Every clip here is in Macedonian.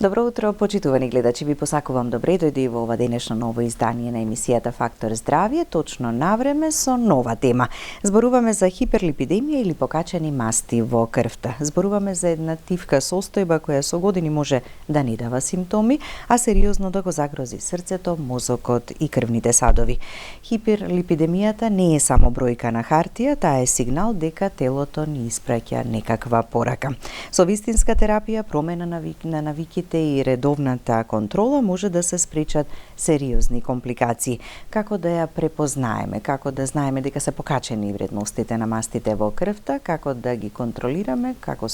Добро утро, почитувани гледачи, ви посакувам добре дојде во ова денешно ново издание на емисијата Фактор здравје, точно на време со нова тема. Зборуваме за хиперлипидемија или покачени масти во крвта. Зборуваме за една тивка состојба која со години може да не дава симптоми, а сериозно да го загрози срцето, мозокот и крвните садови. Хиперлипидемијата не е само бројка на хартија, таа е сигнал дека телото ни испраќа некаква порака. Со вистинска терапија, промена на навиките и редовната контрола може да се спречат сериозни компликации. Како да ја препознаеме, како да знаеме дека се покачени вредностите на мастите во крвта, како да ги контролираме, како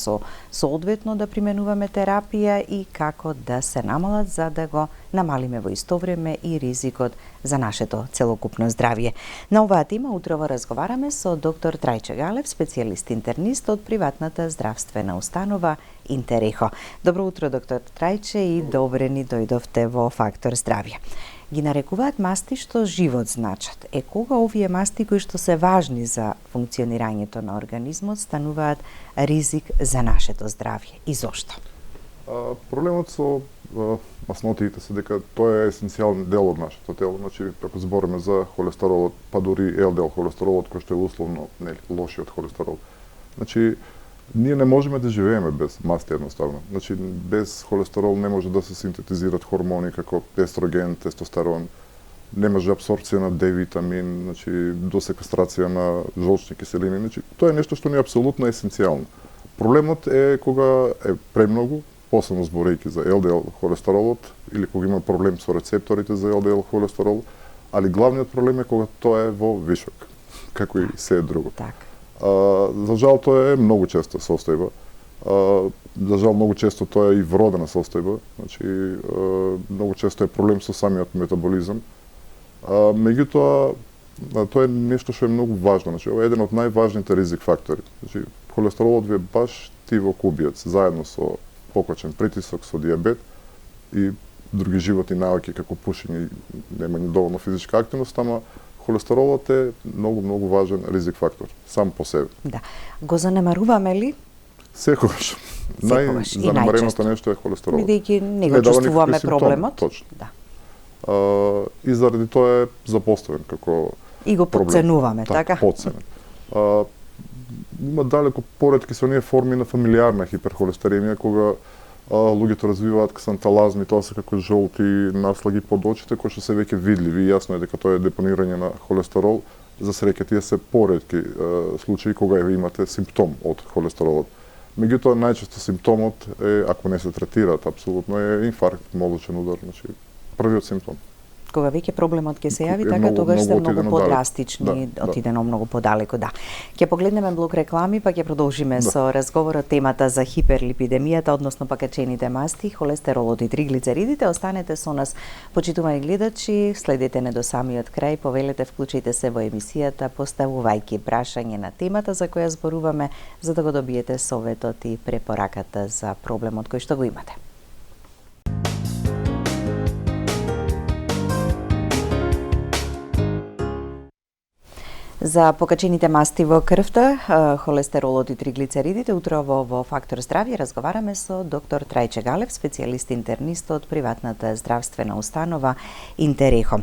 соодветно да применуваме терапија и како да се намалат за да го намалиме во исто време и ризикот за нашето целокупно здравје. На оваа тема утрово разговараме со доктор Трајче Галев, специјалист интернист од приватната здравствена установа Интерехо. Добро утро, доктор Трајче, и добре ни дојдовте во Фактор здравје. Ги нарекуваат масти што живот значат. Кога овие масти кои што се важни за функционирањето на организмот стануваат ризик за нашето здравје и зошто? Проблемот со маснотиите се дека тоа е есенцијален дел од нашето тело, значи како збориме за холестеролот, па дури ЛДЛ холестеролот кој што е условно лошиот холестерол. Значи ние не можеме да живееме без масти едноставно. Значи без холестерол не може да се синтетизираат хормони како естроген, тестостерон, не може апсорбција на Д витамин, значи до секвестрација на жолчни киселини, значи тоа е нешто што ни е апсолутно есенцијално. Проблемот е кога е премногу, посебно зборејќи за ЛДЛ холестеролот или кога има проблем со рецепторите за ЛДЛ холестерол, али главниот проблем е кога тоа е во вишок, како и се друго. За жал тоа е многу честа состојба. За жал многу често тоа е и вродена состојба, значи многу често е проблем со самиот метаболизам. Меѓутоа тоа е нешто што е многу важно, значи ова е еден од најважните ризик фактори. Значи холестеролот ви е баш тивокубиец заедно со покачен притисок, со дијабет и други животни навики како пушење и немање доволно физичка активност, ама холестеролот е многу важен ризик фактор сам по себе. Да. Го занемаруваме ли? Секогаш. Најзанемареното нешто е холестеролот. Бидејќи не го чувствуваме проблемот. Точно. Да. И заради тоа е запоставен како и го потценуваме, така? Потценен. Има далеко поретки со оние форми на фамилиарна хиперхолестеремија, кога луѓето развиваат ксанталазми, тоа се како жолти наслаги под очите, кои што се веќе видливи и јасно е дека тоа е депонирање на холестерол. За среќа тие се поретки случаи кога имате симптом од холестеролот. Меѓутоа најчесто симптомот е, ако не се третираат апсолутно, е инфаркт, мозочен удар, значи првиот симптом. Кога веќе проблемот ќе се јави, така тогаш се многу подрастични, отидено многу подалеку, да. Ќе погледнеме блок реклами, па ќе продолжиме со разговорот, темата за хиперлипидемијата, односно покачените масти, холестеролот и триглицеридите. Останете со нас, почитувани гледачи, следете не до самиот крај, повелете, вклучите се во емисијата, поставувајќи прашање на темата за која зборуваме, за да го добиете советот и препораката за проблемот кој што го имате. За покачените масти во крвта, холестеролот и триглицеридите, утрово во Фактор здравје разговараме со доктор Трајче Галев, специјалист интернист од приватната здравствена установа Интерехо.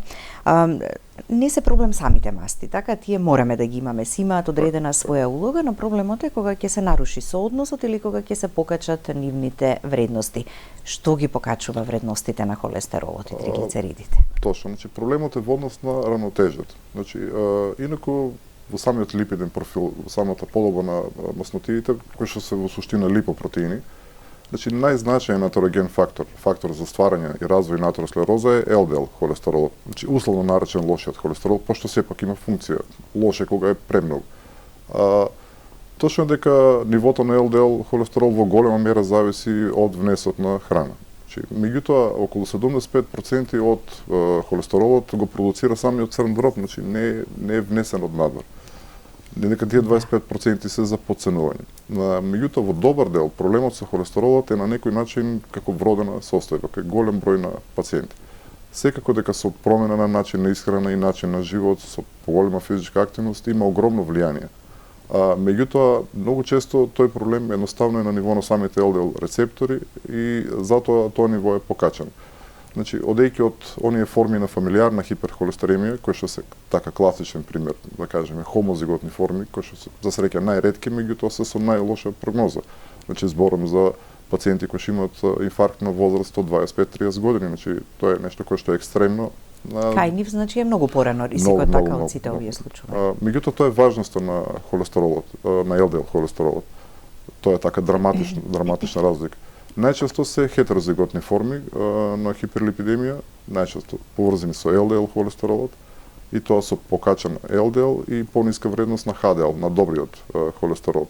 Не се проблем самите масти, така тие мораме да ги имаме, си имаат одредена своја улога, но проблемот е кога ќе се наруши соодносот или кога ќе се покачат нивните вредности. Што ги покачува вредностите на холестеролот и триглицеридите? Точно, значи проблемот е во однос на равнотежата. Значи инаку во самиот липиден профил, во самата подоба на маснотиите, кои што се во суштина липопротеини, значи најзначајен атероген фактор за стварање и развој на атеросклероза е ЛДЛ холестеролот. Значи условно наречен лошиот холестерол, пошто сепак има функција. Лоше кога е премногу. Точно дека нивото на ЛДЛ холестерол во голема мера зависи од внесот на храна. Значи, меѓутоа, околу 75% од холестеролот го продуцира самиот црн дроб, значи не е внесен од надвор. Дека тие 25% се за потценување. Меѓутоа, во добар дел, проблемот со холестеролот е на некој начин како вродена состојба, кај голем број на пациенти. Секако дека со промена на начин на исхрана и начин на живот, со поголема физичка активност, има огромно влијание. Меѓутоа, многу често тој проблем едноставно е на ниво на самите LDL рецептори и затоа тоа ниво е покачено. Значи, одејќи од оние форми на фамилиарна хиперхолестеремија, кои што се така класичен пример, да кажеме, хомозиготни форми, кои што се за среќа најретки, меѓутоа се со најлоша прогноза. Значи, зборам за пациенти кои што имаат инфаркт на возраст од 25-30 години, значи тоа е нешто кое што е екстремно. Кај нив значи е многу порано ризикот така од сите овие случаи. Меѓутоа тоа е важноста на холестеролот, на LDL холестеролот. Тоа е така драматична разлика. Најчесто се хетерозиготни форми на хиперлипидемија, најчесто поврзани со LDL холестеролот, и тоа со покачан LDL и пониска вредност на HDL, на добриот холестерол.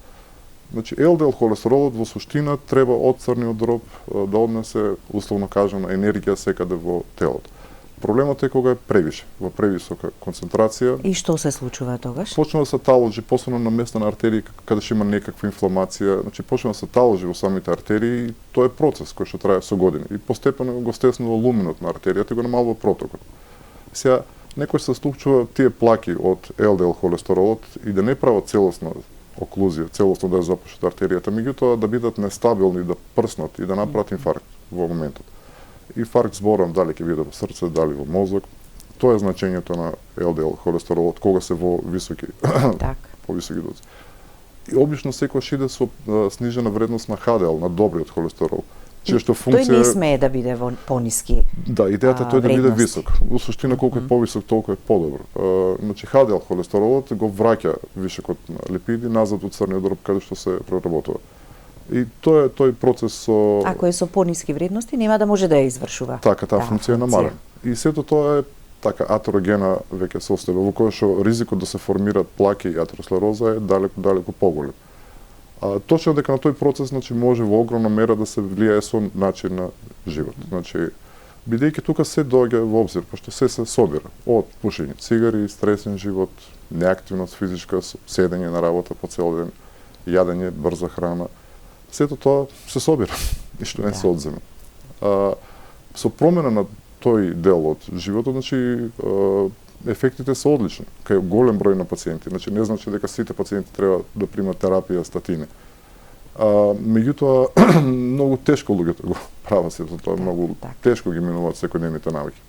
Значи, LDL холестеролот во суштина треба од црниот дроб да однесе, условно кажано, енергија секаде во телото. Проблемот е кога е превише, во превисока концентрација. И што се случува тогаш? Почнува да се таложи, посебно на места на артерии каде што има некаква инфламација, значи почнува да се таложи во самите артерии и тоа е процес кој што трае со години. И постепено го стеснува луминот на артеријата и го намалува протокот. Сега, некој се случува тие плаки од LDL холестеролот и да не прават целосна оклузија, целосно да ја запушат артеријата, меѓутоа да бидат нестабилни, да прснат и да направат инфаркт во моментот. Инфаркт зборам дали ќе биде во срце, дали во мозок. Тоа е значењето на LDL холестеролот кога се во високи повисоки дози. И обично секогаш иде со снижена вредност на HDL, на добриот холестерол. Често функција тој не смее да биде во пониски. Да, идејата е тој да биде висок. Во суштина колку е повисок, толку е подобро. Значи HDL холестеролот го враќа вишокот на липиди назад од црниот дроб каде што се преработува. И тоа е тој процес со... Ако е со пониски вредности, нема да може да ја извршува. Така, таа функција е намалена. И сето тоа е така атерогена веќе состојба, во која што ризикот да се формираат плаки и атеросклероза е далеку поголем. Точно дека на тој процес значи може во огромна мера да се влијае со начин на живот. Значи, бидејќи тука се доаѓа во обзир, пошто се собира од пушење цигари, стресен живот, неактивност физичка, седење на работа по цел ден, јадење брза храна, сето тоа се собира и што не се одзема. Со промена на тој дел од животот, значи ефектите се одлични кај голем број на пациенти. Значи не значи дека сите пациенти треба да примат терапија статини. Меѓутоа многу тешко луѓето го прават сето тоа, многу тешко ги минуваат секојдневните навики.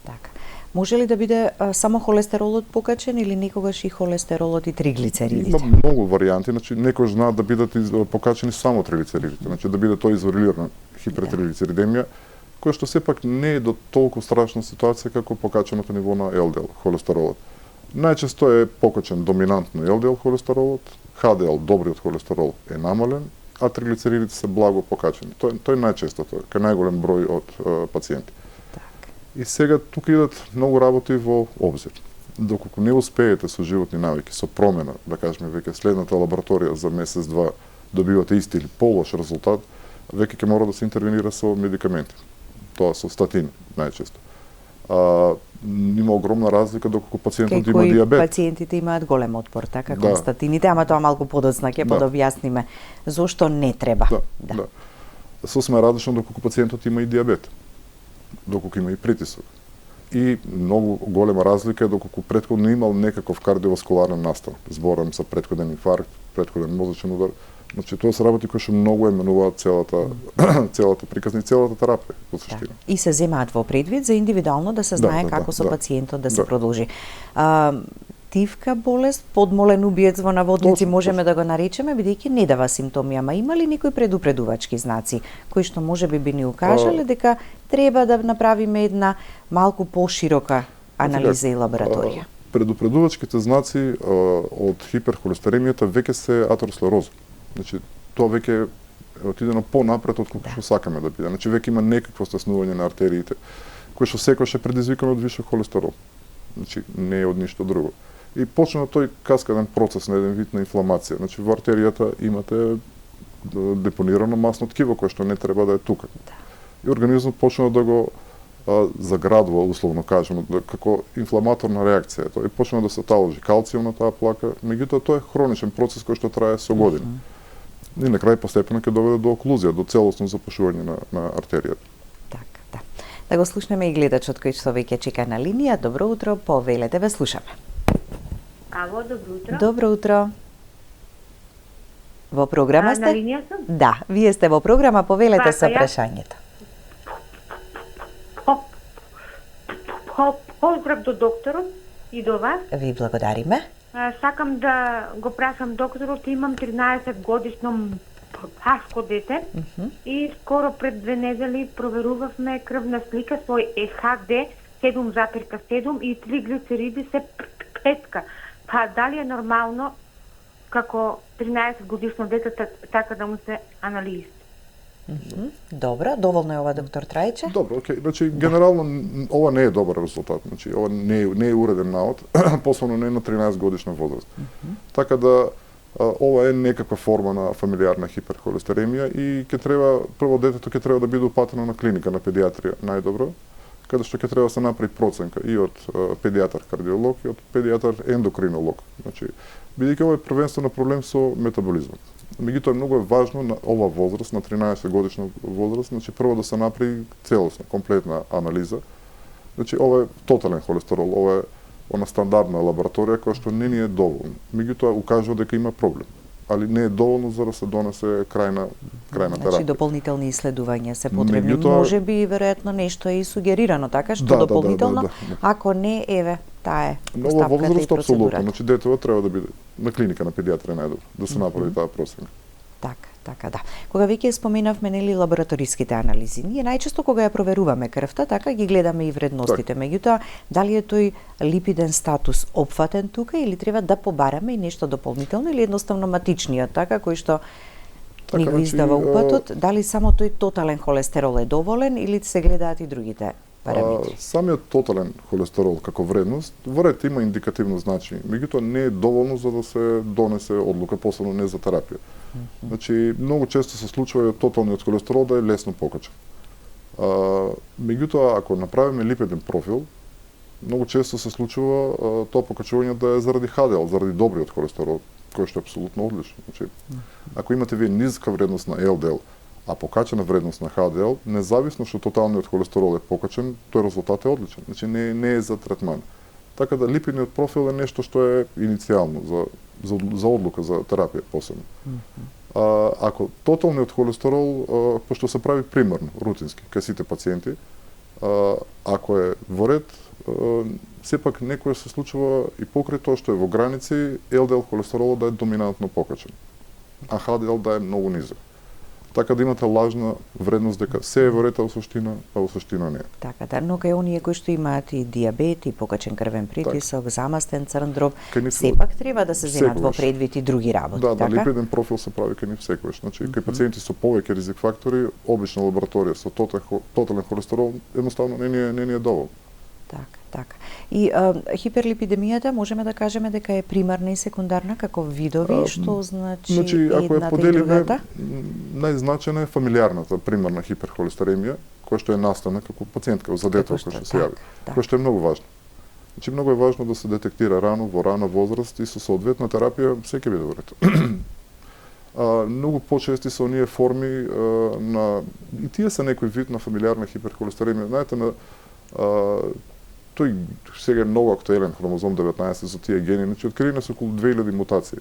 Така. Може ли да биде само холестеролот покачен или некогаш и холестеролот и триглицеридите? Има многу варијанти, значи некој знаат да бидат покачени само триглицеридите, значи да биде тоа изолирана хипертриглицеридемија, која што сепак не е до толку страшна ситуација како покаченото ниво на LDL холестеролот. Најчесто е покачен доминантно LDL холестеролот, HDL, добриот холестерол, е намален, а триглицеридите се благо покачени. Тој најчесто кај најголем број од пациенти. И сега тука идат многу работи во обзир. Доколку не успеете со животни навики, со промена, да кажеме веќе следната лабораторија за месец-два добивате исти или полош резултат, веќе ќе мора да се интервенира со медикаменти. Тоа со статини најчесто. Има огромна разлика доколку пациентот има дијабет. Пациентите имаат голем отпор, така кон статините, ама тоа малку подоцна ќе подобјасниме зошто не треба. Да. Сосема различно доколку пациентот има и дијабет, доколку има и притисок. И многу голема разлика е доколку претходно имал некаков кардиоваскуларен настан. Зборам за претходен инфаркт, претходен мозочен удар. Значи тоа се работи кои што многу менуваат целата приказна и целата терапија во суштина. И се земаат во предвид за индивидуално да се знае како со пациентот да се продолжи. Тивка болест, подмолен убиец во наводници можеме да го наречеме, бидејќи не дава симптоми, ама има ли некои предупредувачки знаци кои што можеби би ни укажале дека треба да направиме една малку поширока анализа и лабораторија? Предупредувачките знаци од хиперхолестеремијата веќе се атеросклероза. Значи, тоа веќе е отидено понапред од колку што сакаме да биде. Значи, веќе има некакво стеснување на артериите, кое што секогаш е предизвикано од висок холестерол. Значи, не е од ништо друго. И почна тој каскаден процес на еден вид на инфламација. Значи, во артеријата имате депонирано масно ткиво кое што не треба да е тука. И организмот почна да го заградува, условно кажано, како инфламаторна реакција. Тој почна да се таложи калциум на таа плака, меѓутоа тоа е хроничен процес кој што трае со години. И на крај постепено ќе доведе до оклузија, до целосно запушување на артеријата. Така, да. Да го слушнеме и гледачот кој што веќе чека на линија. Добро утро, повелете, ве слушаме. Ало, добро утро. Добро утро. Во програма На сте? линија сум? Да, вие сте во програма, повелете со Јас- прашањето. Поздрав до докторот и до вас. Ви благодариме. Сакам да го прашам докторот, имам 13 годишно пашко дете и скоро пред 2 недели проверувавме крвна слика, свој ЕХД 7,7 и триглицериди се 5. Па дали е нормално како 13 годишно дете така да му се анализи? Добро, доволно е ова, доктор Трајче? Добро, окей. Значи, генерално, ова не е добар резултат. Значи, ова не е уреден навод, посебно не на 13 годишна возраст. Така да, ова е некаква форма на фамилиарна хиперхолестеремија и ќе треба, прво детето ќе треба да биде упатено на клиника на педиатрија, најдобро, каде што ќе треба да се направи проценка и од педиатар кардиолог и од педиатар ендокринолог. Значи, бидејќи ова е првенствено проблем со метаболизмот. Меѓутоа многу е важно на ова возраст, на 13 годишна возраст, значи прво да се направи целосна, комплетна анализа. Значи ова е тотален холестерол, ова е она стандардна лабораторија која што не ни е доволно. Меѓутоа укажува дека има проблем, али не е доволно за да се донесе крајна терапија. Значи дополнителни исследувања се потребни. Меѓутоа- Може би веројатно нешто е и сугерирано, така што Да, да, дополнително, да. ако не, еве, таа е Но ова постапката и возраст апсолутно, процедурата. значи детето треба да биде на клиника на педиатрија најдобро, да се направи таа проценка. Така да. Кога веќе споменавме нели лабораториските анализи, ние најчесто кога ја проверуваме крвта, така ги гледаме и вредностите. Меѓутоа, дали е тој липиден статус опфатен тука или треба да побараме и нешто дополнително или едноставно матичниот, така кој што ни го значи, издава упатот, дали само тој тотален холестерол е доволен или се гледаат и другите параметри? Самиот тотален холестерол како вредност, во ред има индикативно значење, меѓутоа не е доволно за да се донесе одлука, посебно не за терапија. Значи, многу често се случува тоталниот холестерол да е лесно покачен. Меѓутоа, ако направиме липиден профил, многу често се случува тоа покачување да е заради ХДЛ, заради добриот холестерол, кој што е апсолутно одлично. Значи, ако имате вие низка вредност на ЛДЛ, а покачена вредност на ХДЛ, независно што тоталниот холестерол е покачен, тој резултат е одличен. Значи не е за третман. Така да липидниот профил е нешто што е иницијално за одлука за терапија посебно. Ако тоталниот холестерол, пошто се прави примерно, рутински, кај сите пациенти, ако е во ред, сепак некој се случува и покрај тоа што е во граници, ЛДЛ холестеролот да е доминантно покачен, а ХДЛ да е многу низок. Така да имате лажна вредност дека се е во ред, а во суштина не е. Така да, но кај оние кои што имаат и диабет, и покачен крвен притисок, замастен црн дроб, сепак треба да се земат во предвид и други работи, да, така? Да, липиден профил се прави кај нив секогаш. Значи, кај пациенти со повеќе ризик фактори, обична лабораторија со тотален холестерол едноставно не ни е доволно. Така. И хиперлипидемијата можеме да кажеме дека е примарна и секундарна како видови, што значи ако ја едната и поделиме, другата? најзначена е фамилиарната примарна хиперхолестеремија, која што е настана како пациентка за дете кој што се јави, која што е многу важно. Значи многу е важно да се детектира рано, во рана возраст и со соодветна терапија секој биде во ред. Многу почести се оние форми и тие се некој вид на фамилиарна хиперхолестеремија. Знаете, тој сега е многу актуелен хромозом 19 со тие гени, значи откриени се околу 2000 мутации.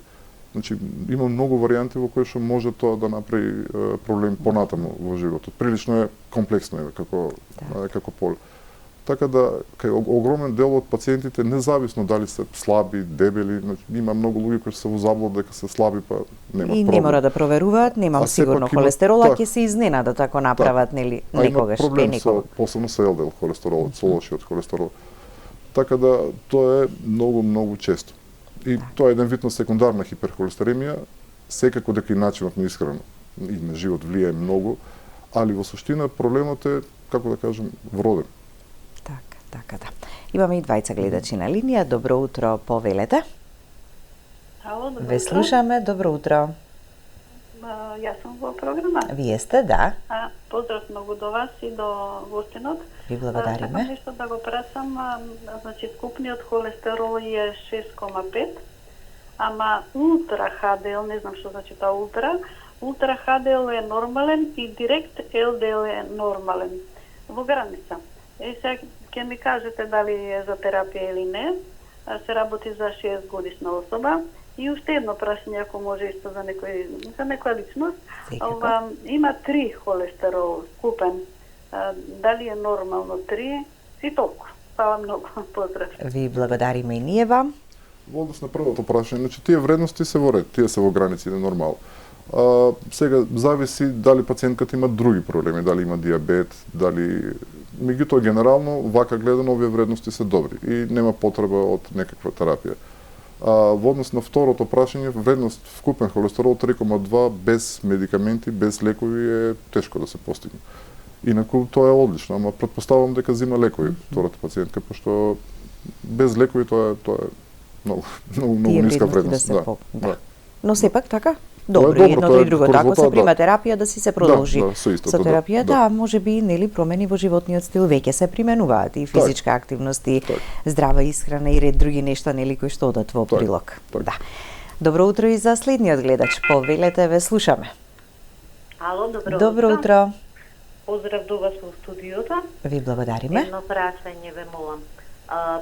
Значи има многу варијанти во кои што може тоа да направи проблем понатаму во животот. Прилично е комплексно како поле. Така да кај огромен дел од пациентите, независно дали се слаби, дебели, значи, има многу луѓе кои се во заблуда дека се слаби, па нема проблем. И не мора да проверуваат, немам сигурно холестерол, ќе се изненадат ако направат нели некогаш, проблем посебно со ЛДЛ холестеролот, со лошиот холестерол. Така да тоа е многу често. И тоа е еден вид на секундарна хиперхолестеремија, секако дека и начинот на исхрана и на живот влијае многу, али во суштина проблемот е, како да кажем, вроден. Така да. Имаме и двајца гледачи на линија. Добро утро, повелете. Ало, добро Ве слушаме, добро утро. Јас сум во програма. Вие сте, да. Поздрав многу до вас и до гостинот. Ви благодариме. Сакам нешто да го прашам, значи скупниот холестерол е 6,5, ама ултра ХДЛ, не знам што значи тоа ултра ХДЛ е нормален и директ ЛДЛ е нормален. Во граница. Сега ќе ми кажете дали е за терапија или не. Се работи за 6 годишна особа И уште едно прашање, ако може исто за некоја личност. Секако. Има 3 холестерол купен. Дали е нормално 3? И толку. Фала многу. Поздрав. Ви благодариме и ние вам. Во однос на првото прашање, значи тие вредности се во ред, тие се во граници на нормално. Сега зависи дали пациентката има други проблеми, дали има диабет, дали меѓутоа генерално вака гледано овие вредности се добри и нема потреба од некаква терапија. Во однос на второто прашање, вредност вкупен холестерол 3,2 без медикаменти, без лекови е тешко да се постигне. Инаку тоа е одлично, ама претпоставувам дека зима лекови втората пациентка, пошто без лекови тоа е многу ниска вредност. Да. Но сепак така, добро, едното и другото. Ако се прима терапија, да си се продолжи со терапија, да, може би нели промени во животниот стил веќе се применуваат и физичка активност и здрава исхрана и ред други нешта нели кои што одат во прилог. Да. Добро утро и за следниот гледач. Повелете, ве слушаме. Ало, добро утро. Поздрав до вас во студиото. Ви благодариме. Едно прашање ве молам.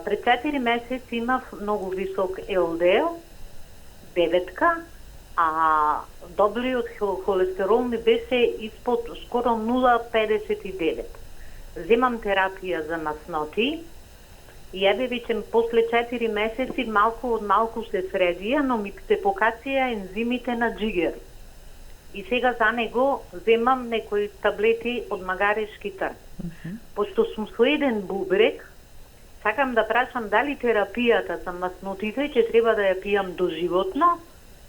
Пред 4 месеци имав многу висок ЛДЛ, 9-ка, а добриот холестерол ми беше испод скоро 0,59. Земам терапија за масноти и еве веќе после 4 месеци малку од малку се средија, но ми се покација ензимите на джигер. И сега за него земам некои таблети од магарешки трн. Пошто сум со еден бубрек, сакам да прашам дали терапијата за маснотите ќе треба да ја пијам доживотно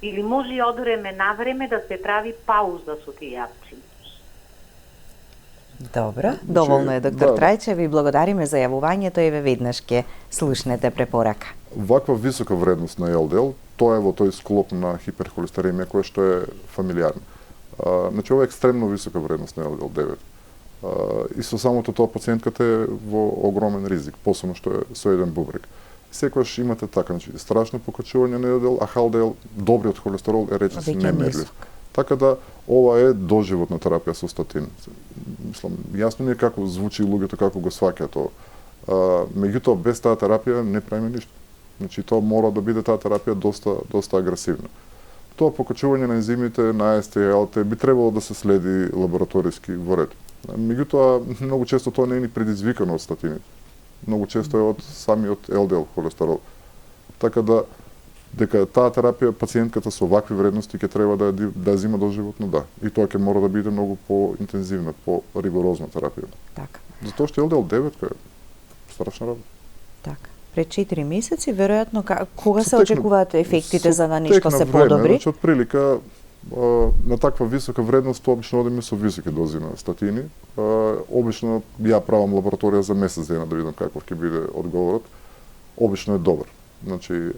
или може од време на време да се прави пауза со тие апчини. Добро, доволно е, доктор Трајче, ви благодариме за јавувањето и ве веднаш ке слушнете препорака. Ваква висока вредност на ЛДЛ, тоа е во тој склоп на хиперхолестеремија која што е фамилиарна. Значи, ова е екстремно висока вредност на ЛДЛ 9. И со самото тоа пациентката е во огромен ризик, посебно што е со еден бубрек. Секогаш имате така, значи страшно покачување на ЛДЛ, а ХДЛ, добриот холестерол е речиси немерлив. Така да ова е доживотна терапија со статин. Мислам, јасно ми е како звучи луѓето, како го сваќаат тоа. Меѓутоа без таа терапија не правиме ништо. Значи тоа мора да биде таа терапија доста агресивна. Тоа покачување на ензимите на AST и ALT би требало да се следи лабораториски во ред. Меѓутоа многу често тоа не е ни предизвикано од статините. Многу често е од самиот ЛДЛ холестерол. Така да дека таа терапија пациентката со вакви вредности ќе треба да зима доживотно, да. И тоа ќе мора да биде многу поинтензивна, поригорозна терапија. Така. Затоа што ЛДЛ 9 е страшна работа. Така. Пред 4 месеци, веројатно, кога се очекуваат ефектите за да нешто се подобри? Значи, отприлика, на таква висока вредност, обично одиме со високи дози на статини. Обично ја правам лабораторија за месец дена да видам каков ќе биде одговорот. Обично е добар. Значи,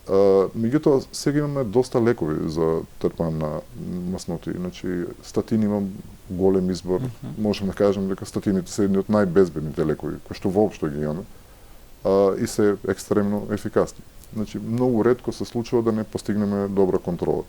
меѓутоа, сега имаме доста лекови за трпан на масноти. Значи, статини имам голем избор. Можем да кажем дека статините се едни од најбезбедните лекови, кои што воопшто ги имаме. И се екстремно ефикасни. Значи, многу ретко се случува да не постигнеме добра контрола.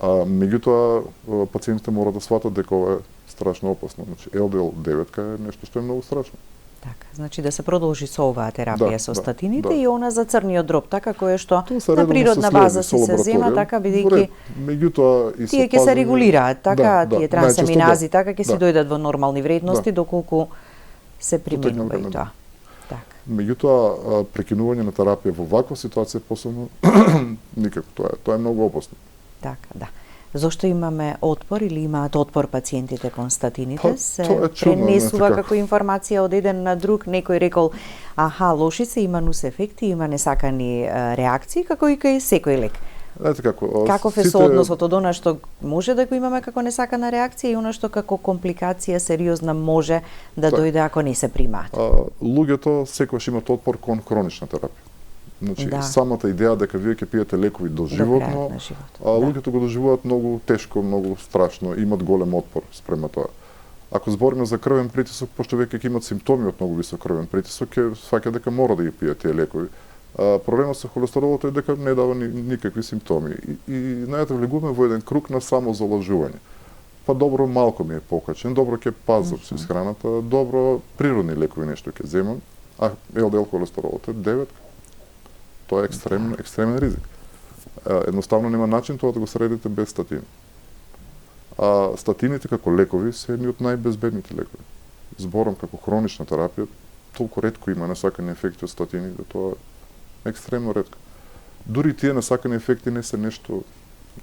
Меѓутоа, пациентите мора да сватат дека ова е страшно опасно. Значи, ЛДЛ 9 е нешто што е многу страшно. Така, значи да се продолжи со оваа терапија со статините и она за црниот дроб, така кое што на природна база се зема, така бидејќи меѓутоа и тие ќе се регулираат, така тие трансаминази, така ќе си дојдат во нормални вредности доколку се применува и тоа. Меѓутоа, прекинување на терапија во ваква ситуација посебно никако, тоа е многу опасно. Така, да. Зошто имаме отпор или имаат отпор пациентите кон статините? Се пренесува како информација од еден на друг, некој рекол, лоши се, има нус ефекти, има несакани реакции, како и кај секој лек. Ете како. Каков е соодносот од она што може да го имаме како несакана реакција и она што како компликација сериозна може да дојде ако не се примаат? Луѓето секогаш имаат отпор кон хронична терапија. Значи, самата идеја дека вие ќе пиете лекови доживотно, луѓето го доживуваат многу тешко, многу страшно, имат голем отпор спрема тоа. Ако збориме за крвен притисок, пошто веќе ќе имат симптоми од многу висок крвен притисок, ќе сваќа дека мора да ги пијат тие лекови. Проблемот со холестеролот е дека не дава никакви симптоми и најдете влегуваме во еден круг на самозалажување. Па добро малку ми е покачен, добро ќе пазам со исхраната, добро природни лекови нешто ќе земам, а ЛДЛ холестеролот е 9. Тоа е екстремен ризик. Едноставно нема начин тоа да го средите без статини. А статините како лекови се едни од најбезбедните лекови. Зборам како хронична терапија, толку ретко има несакани ефекти од статини, да тоа е екстремно ретко. Дури тие несакани ефекти не се нешто,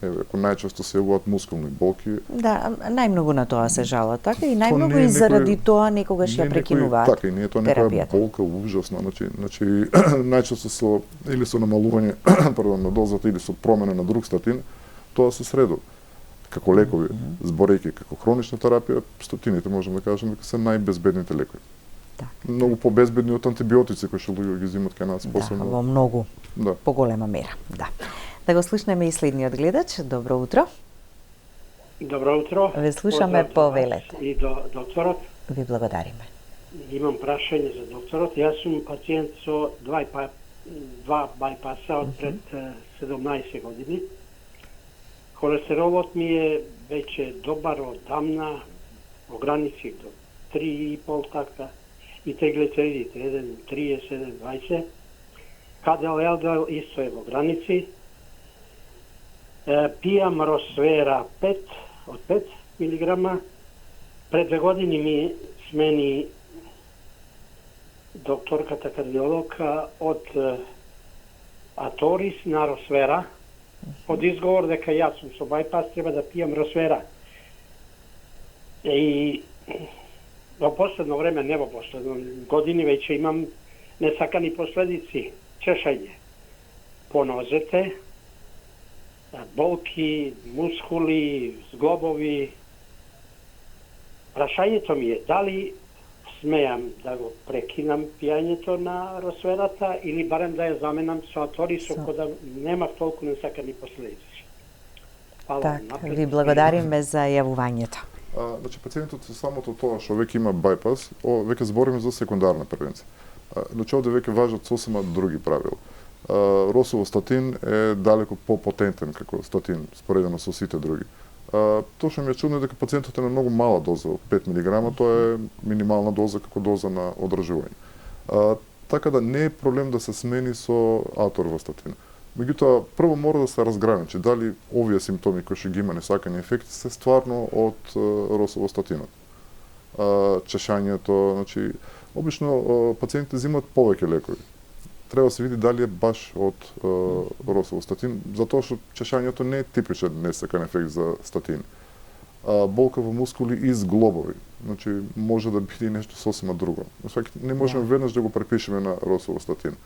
ако најчесто се јавуваат мускулни болки. Да, најмногу на тоа се жалат, така и најмногу и заради тоа некогаш ја прекинуваат. Така и не е тоа некоја болка ужасна, значи најчесто со или со намалување на дозата или со промена на друг статин, тоа се средува. Како лекови, зборејќи како хронична терапија, статините можеме да кажеме дека се најбезбедните лекови. Так. Многу побезбедни од антибиотици кои што луѓе ги земат кај нас, посебно. Да, во многу поголема мера, да. Да го слушнеме и следниот гледач. Добро утро. Добро утро. Ве слушаме, повелете. И до докторот. Ви благодариме. Имам прашање за докторот. Јас сум пациент со два бајпаса од пред 17 години. Холестеролот ми е веќе добар одамна, во граници до 3,5 така, и триглицеридите 1,30, 1,20. КДЛ, ЛДЛ исто е во граници. Пијам Росвера 5 од 5 милиграма. Пред 2 години ми смени докторката кардиолог од Аторис на Росвера, од изговор дека јас сум со бајпас, треба да пијам Росвера. И во последно време, не во последно години, веќе имам несакани последици, чешање по нозете, болки, мускули, зглобови. Прашањето ми е дали смеам да го прекинам пијањето на Росверата или барем да ја заменам со Аторис, ако да нема толку несакани последици. Так, ви благодариме за јавувањето. Значи, пациентот со самото тоа што веќе има бајпас, веќе збориме за секундарна превенција. Значи, овде веќе важат сосема други правила. Росувостатин е далеку попотентен како статин, споредено со сите други. Тоа што ми е чудно е дека пациентот е на многу мала доза, 5 мг, тоа е минимална доза како доза на одржување. Така да не е проблем да се смени со аторвостатин. Меѓутоа, прво мора да се разграничи дали овие симптоми кои што ги има несакани ефекти се стварно од росувостатинот. Чешањето, значи, обично пациентите земат повеќе лекови. Треба да се види дали е баш од росувостатин, затоа што чешањето не е типичен несакан ефект за статин. Болка во мускули и зглобови, значи може да биде нешто сосема друго. Не можеме веднаш да го препишеме на росувостатин.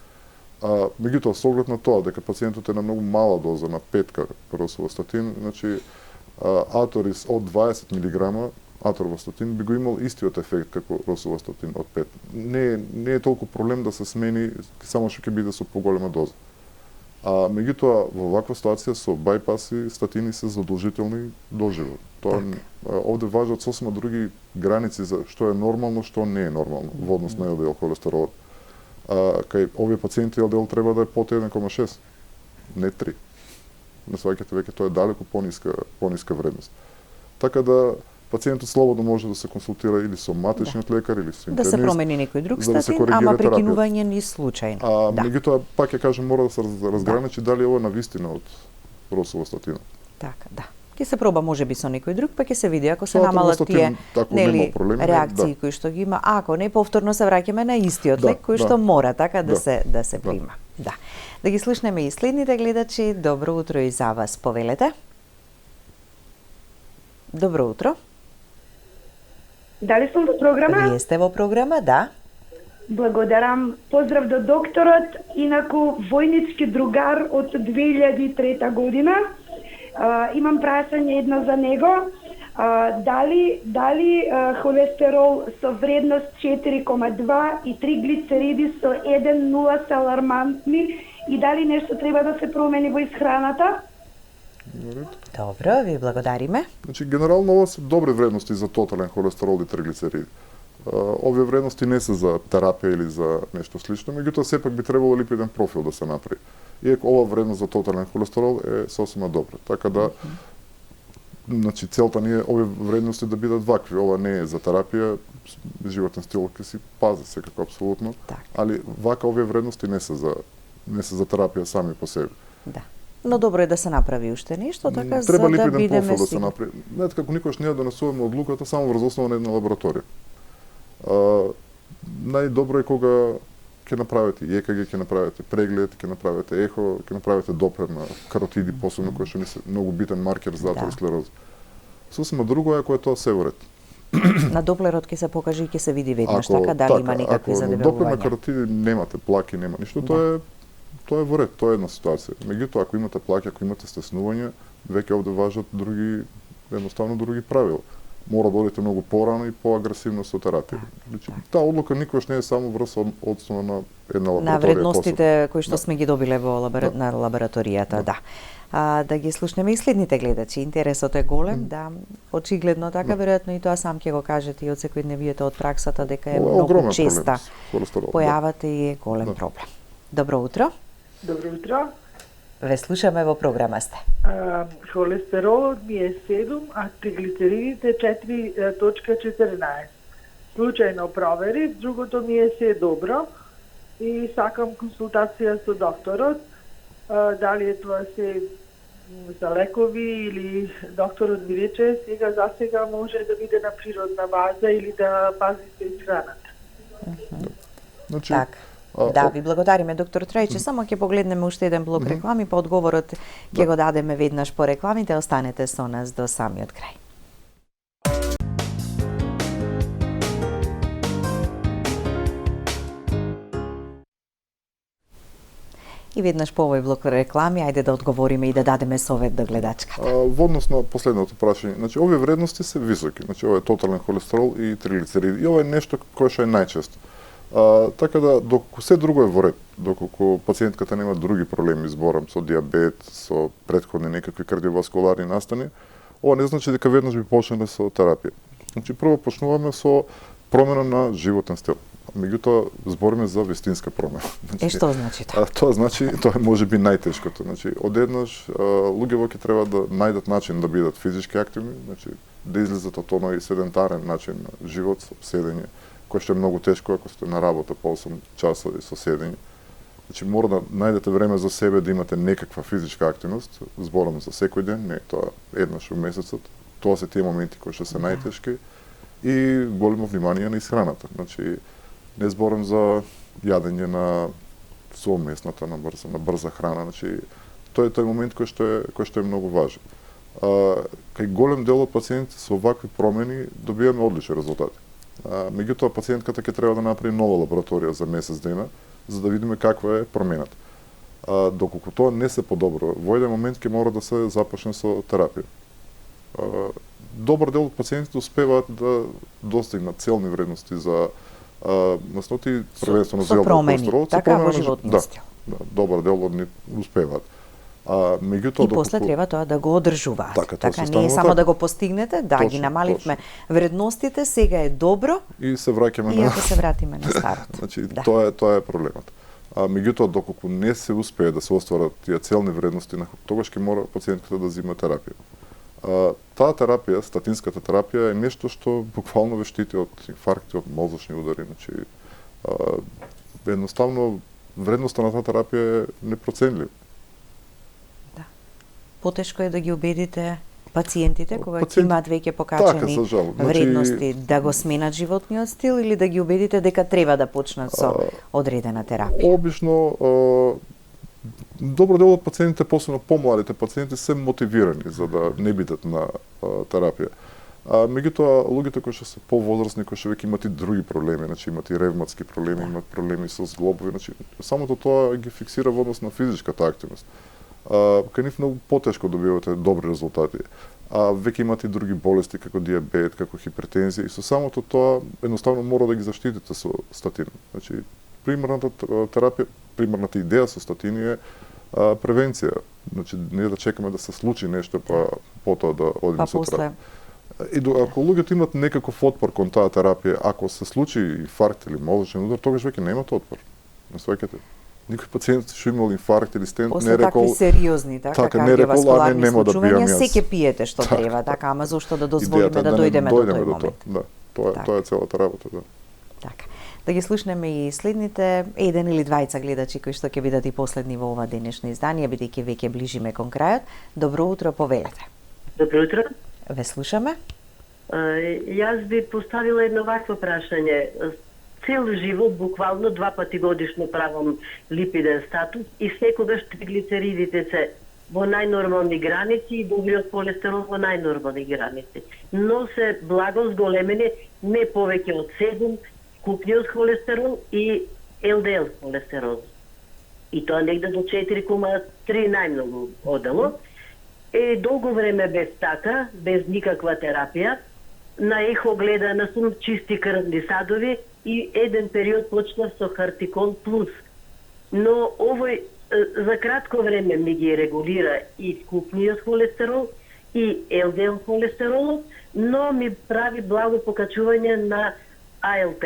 Меѓутоа, со оглед на тоа дека пациентот е на многу мала доза, на 5 росувостатин, значи Аторис од 20 мг, аторвостатин би го имал истиот ефект како росувостатин од 5. Не е толку проблем да се смени, само што ќе биде со поголема доза. Меѓутоа, во ваква ситуација со бајпаси, статини се задолжителни доживот. Тоа овде важат сосема други граници за што е нормално, што не е нормално во однос на ЛДЛ холестеролот. Кај овие пациенти ЛДЛ треба да е под 1,6, не 3. На сваќате веќе тоа е далеку пониска вредност. Така да пациентот слободно може да се консултира или со матичниот лекар или со интернист. Да се промени некој друг статин, ама прекинување ни случајно. Меѓутоа, пак ќе кажем, мора да се разграничи дали ова навистина од росувостатинот. Така, да. Ќе се проба можеби со некој друг, па ќе се види ако се намалат тие реакции кои што ги има. Ако не, повторно се враќаме на истиот лек кој што мора така да се прима. Да. Да ги слушнеме и следните гледачи. Добро утро и за вас, повелете. Добро утро. Дали сум во програма? Вие сте во програма, да. Благодарам. Поздрав до докторот, инаку војнички другар од 2003 година. Имам прашање едно за него. Дали холестерол со вредност 4,2 и триглицериди со 1,0 се алармантни и дали нешто треба да се промени во исхраната? Добро, ви благодариме. Значи, генерално ова се добри вредности за тотален холестерол и триглицериди. Овие вредности не се за терапија или за нешто слично, меѓутоа сепак би требало липиден профил да се направи. Иако ова вредност за тотален холестерол е сосема добра. Така да, значи, целта ни е овие вредности да бидат вакви. Ова не е за терапија, животен стил ќе си пази секако апсолутно, али вака овие вредности не се за терапија сами по себе. Да. Но добро е да се направи уште нешто, така Треба за да липиден бидеме профил да се сигурни. направи. Знаете како никош не ја донесуваме одлуката само врз основа на една лабораторија. Најдобро е кога ќе направите ЕКГ, ќе направите преглед, ќе направите ехо, ќе направите доплер на каротиди, посебно кој што е многу битен маркер за атери склероза. Сосема друго е ако е тоа се во ред. На доплерот ќе се покаже и ќе се види веднаш, така дали има некакви задебелувања. Ако доплер на задебелувања. каротиди немате плаки, нема ништо, тоа е во ред, тоа е една ситуација. Меѓутоа, ако имате плаки, ако имате стеснувања, веќе овде важат едноставно други правила. Мора да одите многу порано и поагресивно со терапија. Значи, таа одлука никош не е само врз одсуна на една лабораторија. На вредностите кои што Да. сме ги добиле во на лабораторијата, да. Да ги слушнеме и следните гледачи. Интересот е голем, да, очигледно така, веројатно и тоа сам ќе го кажете и од секојдневието од праксата дека е многу честа појавата и е голем проблем. Добро утро. Добро утро. Ве слушаме, во програма сте. Холестеролот ми е 7, а триглицеридите 4.14. Случајно проверив, другото ми е се добро и сакам консултација со докторот. Дали е тоа се за лекови или докторот ми рече за сега може да биде на природна база или да пази се исхраната. Значи, Така. Да, ви благодариме, доктор Трајче. Само ќе погледнеме уште еден блок реклами, па одговорот ќе го дадеме веднаш по рекламите. Останете со нас до самиот крај. И веднаш по овој блок реклами, ајде да одговориме и да дадеме совет до гледачката. Во однос на последното прашање, значи овие вредности се високи, значи ова е тотален холестерол и триглицериди. И ова е нешто кое што е најчесто. Така да, доколку се друго е во ред, доколку пациентката нема други проблеми, зборам со диабет, со претходни некакви кардиоваскуларни настани, ова не значи дека веднаш би почнале со терапија. Значи прво почнуваме со промена на животен стил. Меѓутоа збориме за вистинска промена. Значи, Што значи тоа? Тоа значи, тоа може би најтешкото. Значи, одеднаш луѓето ќе треба да најдат начин да бидат физички активни, значи да излезат од оној седентарен начин на живот со седење, кој што е многу тешко ако сте на работа по 8 часови со седење. Значи мора да најдете време за себе, да имате некаква физичка активност, зборам за секој ден, не тоа еднаш во месецот. Тоа се тие моменти кои што се најтешки и големо внимание на исхраната. Значи не зборам за јадење на совместната, на брза храна, значи тоа е тој момент кој што е многу важен. Кај голем дел од пациентите со вакви промени добиваме одлични резултати. Меѓутоа пациентката ќе треба да направи нова лабораторија за месец дена за да видиме каква е промената. Доколку тоа не се подобро, во еден момент ќе мора да се започне со терапија. Добар дел од пациентите успеваат да достигнат целни вредности за масноти, првенствено за холестерол, така во животниот стил. Да, добар дел од нив успеваат. Меѓутоа и после треба тоа да го одржуваат. Така не е само да го постигнете, да, ги намаливме вредностите, сега е добро и се враќаме и ако се вратиме на старот. Значи тоа е проблемот. Меѓутоа доколку не се успее да се остварат тие целни вредности, тогаш ќе мора пациентката да зема терапија. Таа терапија, статинската терапија е нешто што буквално ве штити од инфаркти, од мозочни удари, значи едноставно вредноста на таа терапија е непроценлива. Да. Потешко е да ги убедите пациентите кога ќе имаат веќе покачени вредности да го сменат животниот стил или да ги убедите дека треба да почнат со одредена терапија. Обично добро дел од пациентите, посебно помладите пациенти, се мотивирани за да не бидат на терапија. Меѓутоа, луѓето кои што се повозрасни, кои што веќе имат и други проблеми, значи имат и ревматски проблеми, имат проблеми со зглобови, значи самото тоа ги фиксира во однос на физичката активност. Кај нив многу потешко добивате добри резултати. Веќе имат и други болести како диабет, како хипертензија и со самото тоа едноставно мора да ги заштитите со статин. Значи примерната терапија, примерната идеја со статини е превенција. Значи не да чекаме да се случи нешто па потоа да одиме со терапија. И ако луѓето имат некаков отпор кон таа терапија, ако се случи инфаркт или мозочен удар, тогаш веќе немат отпор. Не сваќате. Никој пациент што имал инфаркт или стент не рекол такви сериозни, така кардиоваскуларни случувања, се ќе пиете што треба, така, ама зошто да дозволиме да дојдеме до тој момент. Да, тоа е целата работа, да. Така. Да ги слушнеме и следните еден или двајца гледачи кои што ќе бидат и последни во ова денешно издание, бидејќи веќе ближиме кон крајот. Добро утро, повелете. Добро утро. Ве слушаме. Јас би поставила едно вакво прашање. Цел живот, буквално 2 пати годишно правам липиден статус и секогаш триглицеридите се во најнормални граници и добриот холестерол во најнормални граници. Но се благо зголемени не повеќе од 7 купниот холестерол и ЛДЛ холестерол. И тоа негде до 4,3 најмногу одело. Долго време без така, без никаква терапија, на ехо гледана сум чисти крвни садови и еден период почнав со Хартикол плюс. Но овој за кратко време ми ги регулира и купниот холестерол и ЛДЛ холестеролот, но ми прави благо покачување на АЛТ.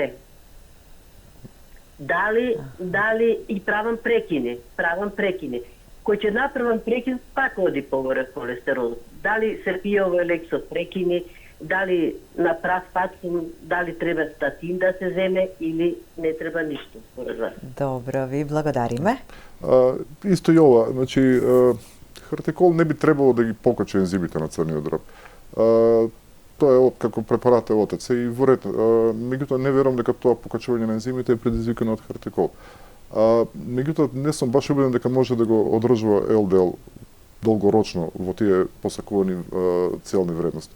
Дали и правам прекини. Кој ќе направам прекин, пак оди погоре холестеролот. Дали се пие овој лек со прекини, дали на прав пат сум, дали треба статин да се земе или не треба ништо според вас. Добро, ви благодариме. Исто и ова, значи Хартикол не би требало да ги покачи ензимите на црниот дроб. Тоа е како препарат е ОТЦ и во ред. Меѓутоа не верувам дека тоа покачување на ензимите е предизвикано од Хартикол. Меѓутоа не сум баш убеден дека може да го одржува ЛДЛ долгорочно во тие посакувани целни вредности.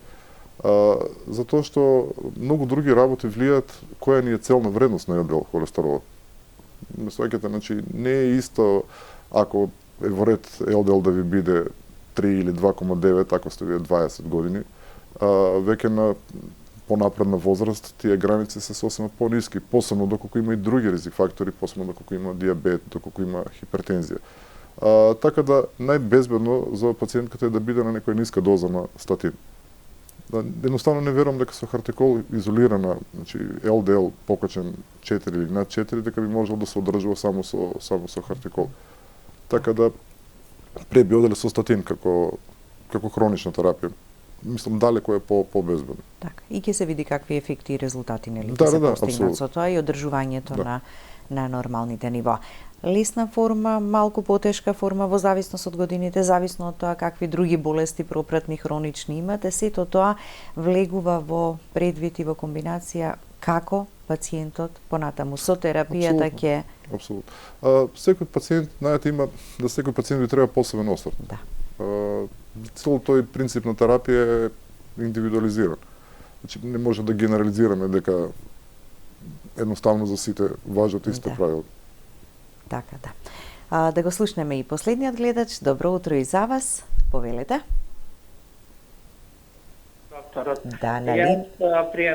Затоа што многу други работи влијаат која ни е целна вредност на ЛДЛ холестеролот. Ме сваќате, значи не е исто ако е во ред ЛДЛ да ви биде 3 или 2,9 ако сте вие 20 години, веќе на понапредна возраст тие граници се сосема пониски, посебно доколку има и други ризик фактори, посебно доколку има диабет, доколку има хипертензија. Така да најбезбедно за пациентката е да биде на некоја ниска доза на статин. Едноставно не верувам дека со Хартикол изолирана, значи ЛДЛ покачен 4 или над 4, дека би можел да се одржува само со Хартикол. Така да пребиоделе со статин како хронична терапија. Мислам далеко е по-безбедно. Така, и ќе се види какви ефекти и резултати нели да, се да, постигнат со тоа и одржувањето на нормалните ниво. Лесна форма, малку потешка форма во зависност од годините, зависно од тоа какви други болести пропратни хронични имате, сето тоа влегува во предвид и во комбинација како пациентот понатаму со терапијата ќе... Апсолутно. Секој пациент, знаете, има да секој пациент ви треба посебен осврт. Да. Цело тој принцип на терапија е индивидуализиран. Значи не може да генерализираме дека едноставно за сите важат исто правило. Така, да. Да го слушнеме и последниот гледач. Добро утро и за вас. Повелете. Докторот. Да, нали? Јас при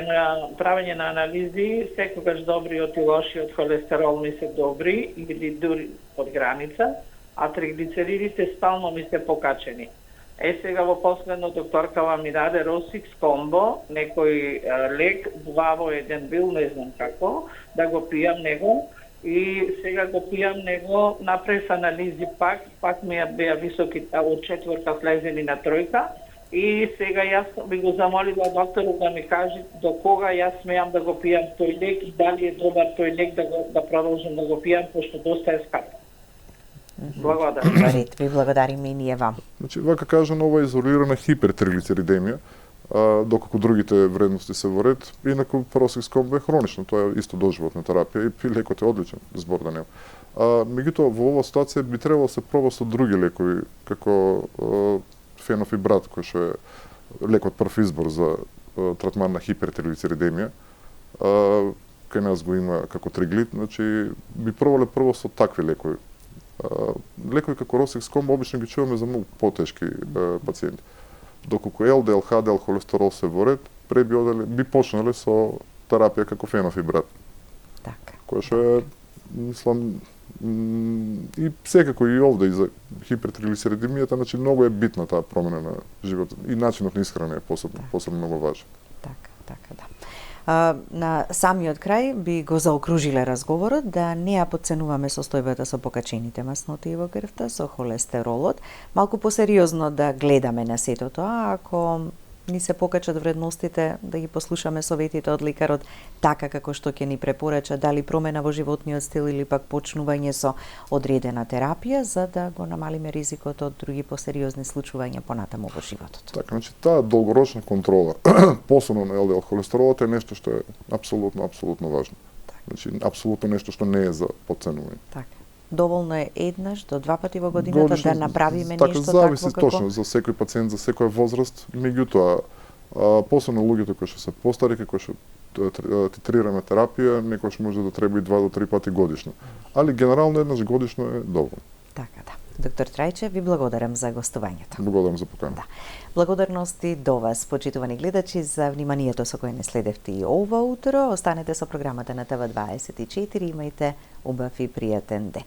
правење на анализи, секогаш добриот и лошиот холестерол ми се добри или дури под граница, а триглицеридите стално ми се покачени. Сега во последно докторкава ми даде Росикс комбо, некој лек, 2 во 1 бил, не знам како, да го пијам него. И сега го пијам него, направив анализи пак ми беа високи, од 4 слезени на 3. И сега јас би го замолила докторот да ми каже до кога јас смеам да го пијам тој лек и дали е добар тој лек да продолжам да го пијам, пошто доста е скап. Благодарам. Ви благодариме и ние вам. Значи, вака кажано, ова е изолирана хипертриглицеридемија, доколку другите вредности се во ред. Инаку Росикс комбо е хронично, тоа е исто доживотна терапија и лекот е одличен збор да нема. Меѓутоа во оваа ситуација би требало се проба со други лекови, како фенофибрат, кој што е лекот прв избор за третман на хипертриглицеридемија. Кај нас го има како триглит, значи би пробале прво со такви лекови. Лекови како Росикс комбо обично ги чуваме за многу потешки пациенти. Доколку ЛДЛ, ХДЛ, холестерол се во ред, би почнале со терапија како фенофибрат. Така. Која што е, мислам, и секако и овде и за хипертриглицеридемијата, значи многу е битна таа промена на животот и начинот на исхрана е посебно многу важен. Така, да. На самиот крај би го заокружиле разговорот да не ја подценуваме состојбата со покачените масноти во крвта, со холестеролот, малку посериозно да гледаме на сето тоа, ако ни се покачат вредностите, да ги послушаме советите од лекарот така како што ќе ни препорача, дали промена во животниот стил или пак почнување со одредена терапија, за да го намалиме ризикот од други посериозни случувања понатаму во животот. Така, значи таа долгорочна контрола, посебно на ЛДЛ холестеролот е нешто што е апсолутно важно. Значи апсолутно нешто што не е за потценување. Така. Доволно е еднаш до 2 пати во годината да направиме така, нешто зависи такво како... точно за секој пациент, за секоја возраст, меѓутоа посебно луѓето кои што се постари, кои што титрираме терапија, некојаш може да треба и 2 до 3 пати годишно. Али генерално еднаш годишно е доволно. Така, да. Доктор Трајче, ви благодарам за гостувањето. Благодарам за поканата. Да. Благодарности до вас, почитувани гледачи, за вниманието со кое не следевте и ова утро. Останете со програмата на ТВ24, имајте убав и пријатен ден.